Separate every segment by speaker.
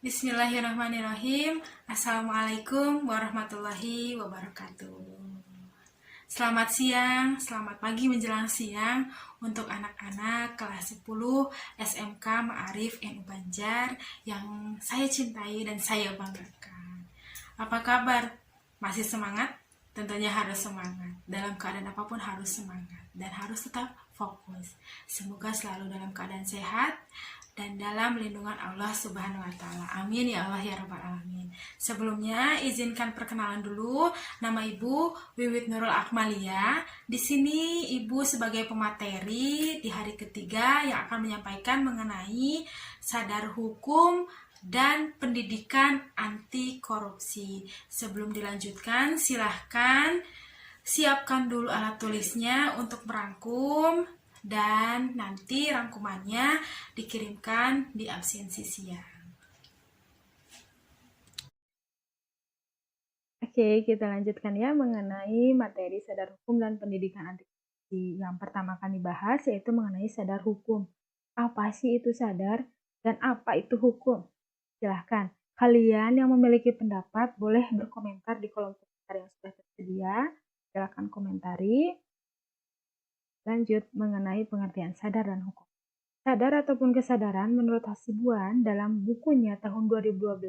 Speaker 1: Bismillahirrahmanirrahim. Assalamualaikum warahmatullahi wabarakatuh. Selamat siang, selamat pagi menjelang siang untuk anak-anak kelas 10 SMK Ma'arif NU Banjar yang saya cintai dan saya banggakan. Apa kabar? Masih semangat? Tentunya harus semangat. Dalam keadaan apapun harus semangat dan harus tetap fokus. Semoga selalu dalam keadaan sehat dan dalam lindungan Allah Subhanahu wa Ta'ala. Amin ya Allah ya Rabbal Alamin. Sebelumnya izinkan perkenalan dulu. Nama Ibu Wiwit Nurul Akmalia. Di sini Ibu sebagai pemateri di hari ketiga yang akan menyampaikan mengenai sadar hukum dan pendidikan anti korupsi. Sebelum dilanjutkan, silahkan siapkan dulu alat tulisnya untuk merangkum dan nanti rangkumannya dikirimkan di absensi siang.
Speaker 2: Oke, kita lanjutkan ya mengenai materi sadar hukum dan pendidikan anti korupsi. Yang pertama kami bahas yaitu mengenai sadar hukum. Apa sih itu sadar dan apa itu hukum? Silahkan, kalian yang memiliki pendapat boleh berkomentar di kolom komentar yang sudah tersedia. Silahkan komentari. Lanjut mengenai pengertian sadar dan hukum. Sadar ataupun kesadaran menurut Hasibuan dalam bukunya tahun 2012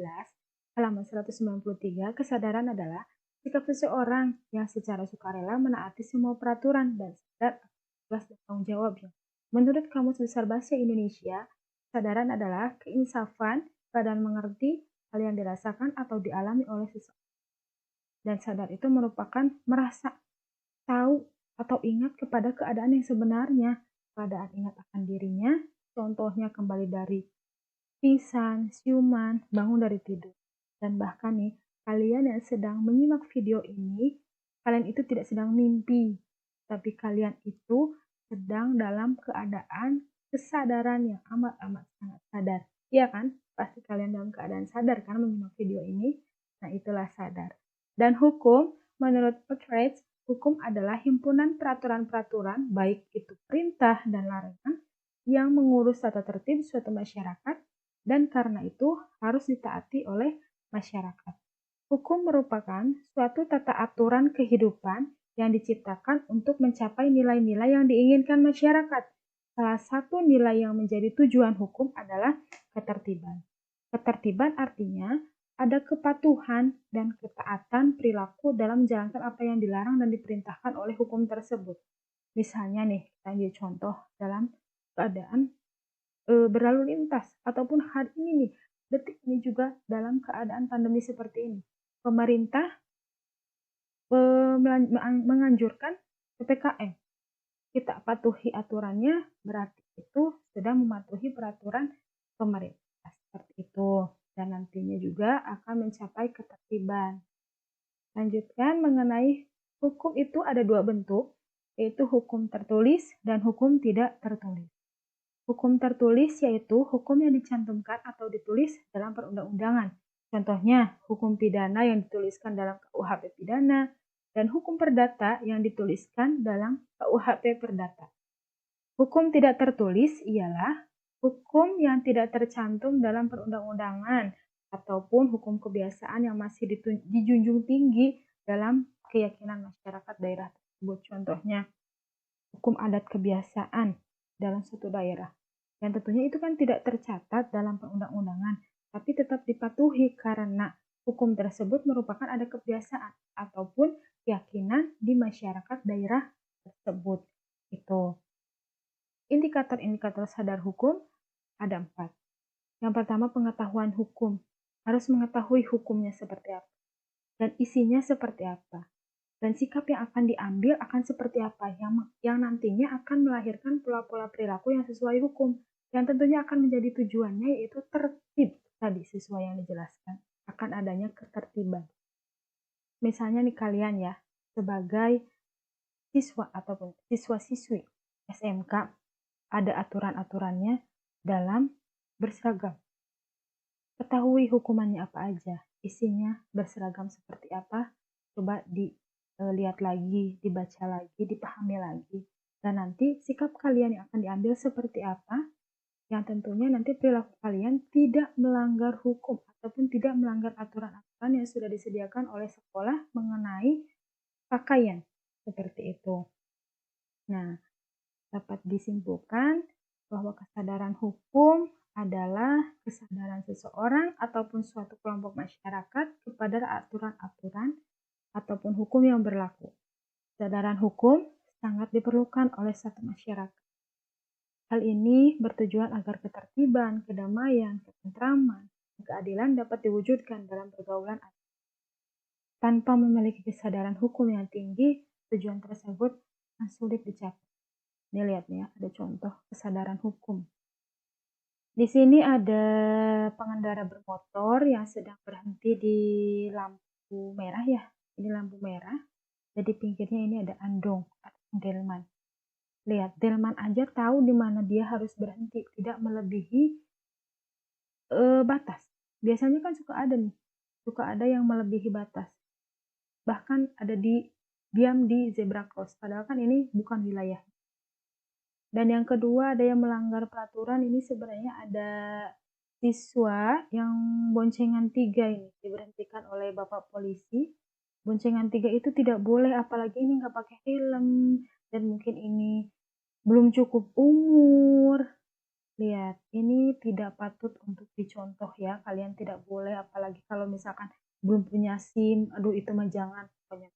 Speaker 2: halaman 193, kesadaran adalah sikap seseorang yang secara sukarela menaati semua peraturan dan sadar atas dan tanggung jawabnya. Menurut Kamus Besar Bahasa Indonesia, kesadaran adalah keinsafan pada mengerti hal yang dirasakan atau dialami oleh seseorang. Dan sadar itu merupakan merasa, tahu, atau ingat kepada keadaan yang sebenarnya. Keadaan ingat akan dirinya, contohnya kembali dari pingsan, siuman, bangun dari tidur. Dan bahkan nih, kalian yang sedang menyimak video ini, kalian itu tidak sedang mimpi, tapi kalian itu sedang dalam keadaan kesadaran yang amat-amat sangat sadar. Iya kan? Pasti kalian dalam keadaan sadar karena menyimak video ini. Nah, itulah sadar. Dan hukum, menurut Utrecht, hukum adalah himpunan peraturan-peraturan, baik itu perintah dan larangan, yang mengurus tata tertib suatu masyarakat dan karena itu harus ditaati oleh masyarakat. Hukum merupakan suatu tata aturan kehidupan yang diciptakan untuk mencapai nilai-nilai yang diinginkan masyarakat. Salah satu nilai yang menjadi tujuan hukum adalah ketertiban. Ketertiban artinya ada kepatuhan dan ketaatan perilaku dalam menjalankan apa yang dilarang dan diperintahkan oleh hukum tersebut. Misalnya nih, kita ambil contoh dalam keadaan berlalu lintas ataupun hari ini nih, detik ini juga dalam keadaan pandemi seperti ini. Pemerintah menganjurkan PPKM. Kita patuhi aturannya, berarti itu sedang mematuhi peraturan pemerintah. Seperti itu. Dan nantinya juga akan mencapai ketertiban. Lanjutkan mengenai hukum itu ada dua bentuk, yaitu hukum tertulis dan hukum tidak tertulis. Hukum tertulis yaitu hukum yang dicantumkan atau ditulis dalam perundang-undangan. Contohnya, hukum pidana yang dituliskan dalam KUHP pidana dan hukum perdata yang dituliskan dalam KUHP perdata. Hukum tidak tertulis ialah hukum yang tidak tercantum dalam perundang-undangan ataupun hukum kebiasaan yang masih dijunjung tinggi dalam keyakinan masyarakat daerah tersebut. Contohnya, hukum adat kebiasaan dalam suatu daerah. Yang tentunya itu kan tidak tercatat dalam perundang-undangan, tapi tetap dipatuhi karena hukum tersebut merupakan ada kebiasaan ataupun keyakinan di masyarakat daerah tersebut. Itu. Indikator-indikator sadar hukum ada 4. Yang pertama, pengetahuan hukum. Harus mengetahui hukumnya seperti apa dan isinya seperti apa. Dan sikap yang akan diambil akan seperti apa yang nantinya akan melahirkan pola-pola perilaku yang sesuai hukum. Yang tentunya akan menjadi tujuannya yaitu tertib tadi sesuai yang dijelaskan. Akan adanya ketertiban. Misalnya nih kalian ya, sebagai siswa ataupun siswa-siswi SMK, ada aturan-aturannya dalam berseragam. Ketahui hukumannya apa aja, isinya berseragam seperti apa, coba dilihat lagi, dibaca lagi, dipahami lagi. Dan nanti sikap kalian yang akan diambil seperti apa, yang tentunya nanti perilaku kalian tidak melanggar hukum ataupun tidak melanggar aturan-aturan yang sudah disediakan oleh sekolah mengenai pakaian, seperti itu. Nah, dapat disimpulkan bahwa kesadaran hukum adalah kesadaran seseorang ataupun suatu kelompok masyarakat kepada aturan-aturan ataupun hukum yang berlaku. Kesadaran hukum sangat diperlukan oleh satu masyarakat. Hal ini bertujuan agar ketertiban, kedamaian, ketentraman, dan keadilan dapat diwujudkan dalam pergaulan. Tanpa memiliki kesadaran hukum yang tinggi, tujuan tersebut akan sulit dicapai. Ini lihat nih ya, ada contoh kesadaran hukum. Di sini ada pengendara bermotor yang sedang berhenti di lampu merah ya. Ini lampu merah. Jadi pinggirnya ini ada andong atau delman. Lihat, delman aja tahu di mana dia harus berhenti, tidak melebihi batas. Biasanya kan suka ada yang melebihi batas. Bahkan ada diam di zebra cross, padahal kan ini bukan wilayah. Dan yang kedua, ada yang melanggar peraturan. Ini sebenarnya ada siswa yang boncengan 3 ini diberhentikan oleh Bapak polisi. Boncengan 3 itu tidak boleh, apalagi ini nggak pakai helm, dan mungkin ini belum cukup umur. Lihat, ini tidak patut untuk dicontoh ya. Kalian tidak boleh, apalagi kalau misalkan belum punya SIM. Aduh, itu mah jangan. Pokoknya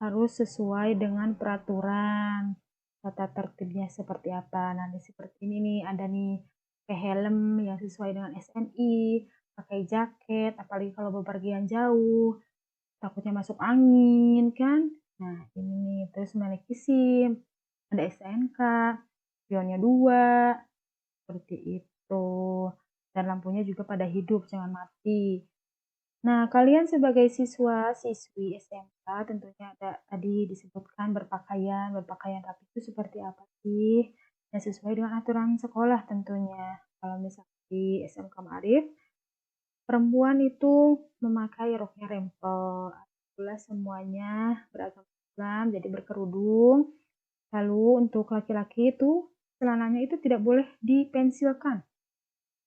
Speaker 2: harus sesuai dengan peraturan. Tata tertibnya seperti apa. Nanti seperti ini nih, ada nih pakai helm yang sesuai dengan SNI, pakai jaket, apalagi kalau bepergian jauh, takutnya masuk angin kan. Nah, ini nih, terus memiliki SIM, ada STNK, spionnya 2, seperti itu. Dan lampunya juga pada hidup, jangan mati. Nah, kalian sebagai siswa-siswi SMK tentunya ada tadi disebutkan berpakaian rapi itu seperti apa sih? Ya, sesuai dengan aturan sekolah tentunya. Kalau misalnya di SMK Ma'arif, perempuan itu memakai roknya rempel. Alhamdulillah semuanya beragama Islam, jadi berkerudung. Lalu untuk laki-laki itu celananya itu tidak boleh dipensilkan.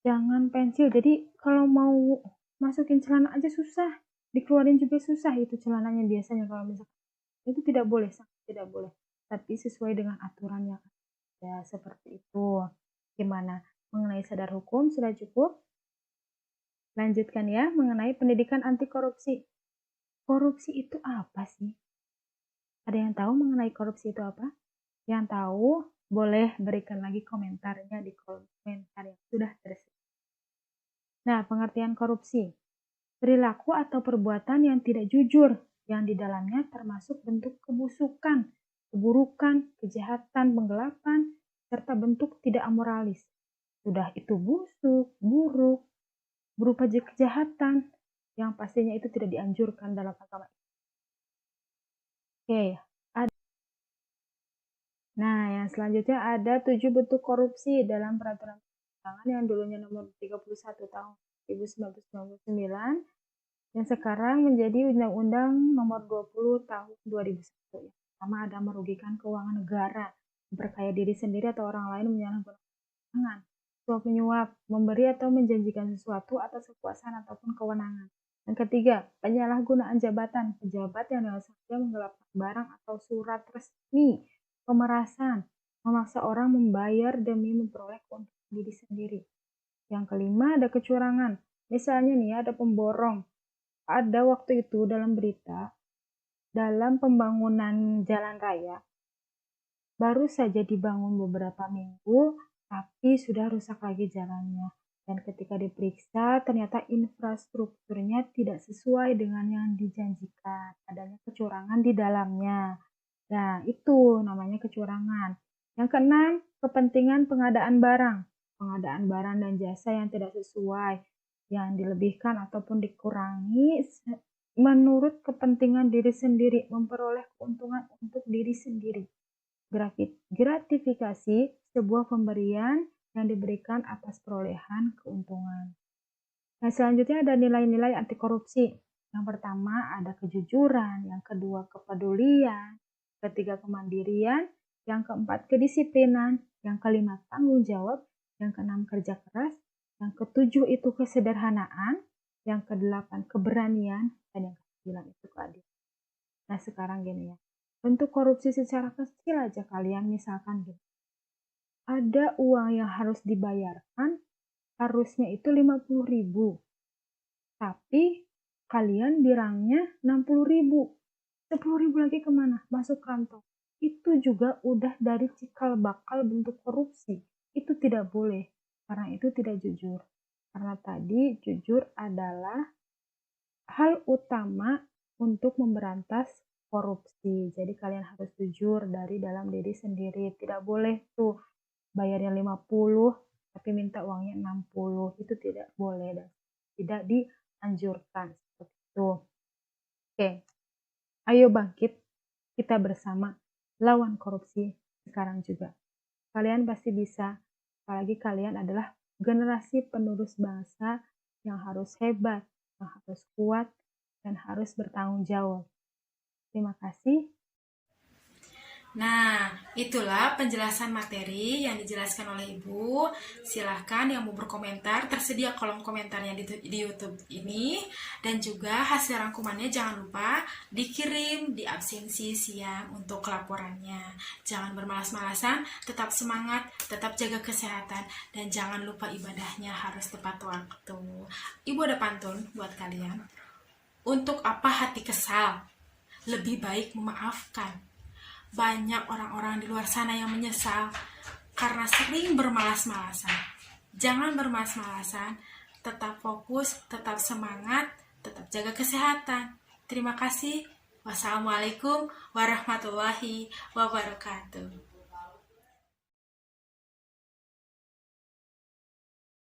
Speaker 2: Jangan pensil. Jadi kalau mau masukin celana aja susah, dikeluarin juga susah itu celananya biasanya kalau misalkan itu tidak boleh, sangat tidak boleh. Tapi sesuai dengan aturan yang ada seperti itu. Gimana? Mengenai sadar hukum sudah cukup? Lanjutkan ya mengenai pendidikan anti korupsi. Korupsi itu apa sih? Ada yang tahu mengenai korupsi itu apa? Yang tahu boleh berikan lagi komentarnya di kolom komentar yang sudah tersedia. Nah, pengertian korupsi. Perilaku atau perbuatan yang tidak jujur, yang di dalamnya termasuk bentuk kebusukan, keburukan, kejahatan, penggelapan, serta bentuk tidak amoralis. Sudah itu busuk, buruk, berupa kejahatan, yang pastinya itu tidak dianjurkan dalam agama. Oke, nah yang selanjutnya ada 7 bentuk korupsi dalam peraturan perundangan yang dulunya nomor 31 tahun 1999 yang sekarang menjadi Undang-Undang Nomor 20 Tahun 2001. Yang pertama ada merugikan keuangan negara, memperkaya diri sendiri atau orang lain menyalahgunakan kewenangan, suap menyuap, memberi atau menjanjikan sesuatu atas kekuasaan ataupun kewenangan. Yang ketiga, penyalahgunaan jabatan, pejabat yang dengan sengaja menggelapkan barang atau surat resmi, pemerasan, memaksa orang membayar demi memperoleh keuntungan diri sendiri. Yang kelima ada kecurangan, misalnya nih ada pemborong. Ada waktu itu dalam berita, dalam pembangunan jalan raya, baru saja dibangun beberapa minggu, tapi sudah rusak lagi jalannya. Dan ketika diperiksa, ternyata infrastrukturnya tidak sesuai dengan yang dijanjikan. Adanya kecurangan di dalamnya. Nah, itu namanya kecurangan. Yang keenam, kepentingan pengadaan barang. Pengadaan barang dan jasa yang tidak sesuai, yang dilebihkan ataupun dikurangi menurut kepentingan diri sendiri, memperoleh keuntungan untuk diri sendiri. Gratifikasi sebuah pemberian yang diberikan atas perolehan keuntungan. Nah, selanjutnya ada nilai-nilai anti korupsi. Yang pertama ada kejujuran, yang kedua kepedulian, ketiga kemandirian, yang keempat kedisiplinan, yang kelima tanggung jawab, yang keenam kerja keras, yang ketujuh itu kesederhanaan, yang kedelapan keberanian, dan yang kesembilan itu keadilan. Nah, sekarang gini ya, bentuk korupsi secara kecil aja kalian, misalkan gini, ada uang yang harus dibayarkan, harusnya itu 50.000, tapi kalian bilangnya 60.000. 10.000 lagi kemana? Masuk kantong. Itu juga udah dari cikal bakal bentuk korupsi. Itu tidak boleh, karena itu tidak jujur. Karena tadi jujur adalah hal utama untuk memberantas korupsi. Jadi kalian harus jujur dari dalam diri sendiri. Tidak boleh tuh bayarnya 50 tapi minta uangnya 60. Itu tidak boleh dan tidak dianjurkan seperti itu. Oke. Ayo bangkit, kita bersama lawan korupsi sekarang juga. Kalian pasti bisa, apalagi kalian adalah generasi penerus bangsa yang harus hebat, yang harus kuat, dan harus bertanggung jawab. Terima kasih.
Speaker 1: Nah, itulah penjelasan materi yang dijelaskan oleh Ibu. Silahkan yang mau berkomentar, tersedia kolom komentarnya di YouTube ini. Dan juga hasil rangkumannya jangan lupa dikirim di absensi siang untuk laporannya. Jangan bermalas-malasan, tetap semangat, tetap jaga kesehatan, dan jangan lupa ibadahnya harus tepat waktu. Ibu ada pantun buat kalian. Untuk apa hati kesal? Lebih baik memaafkan. Banyak orang-orang di luar sana yang menyesal karena sering bermalas-malasan. Jangan bermalas-malasan, tetap fokus, tetap semangat, tetap jaga kesehatan. Terima kasih. Wassalamualaikum warahmatullahi wabarakatuh.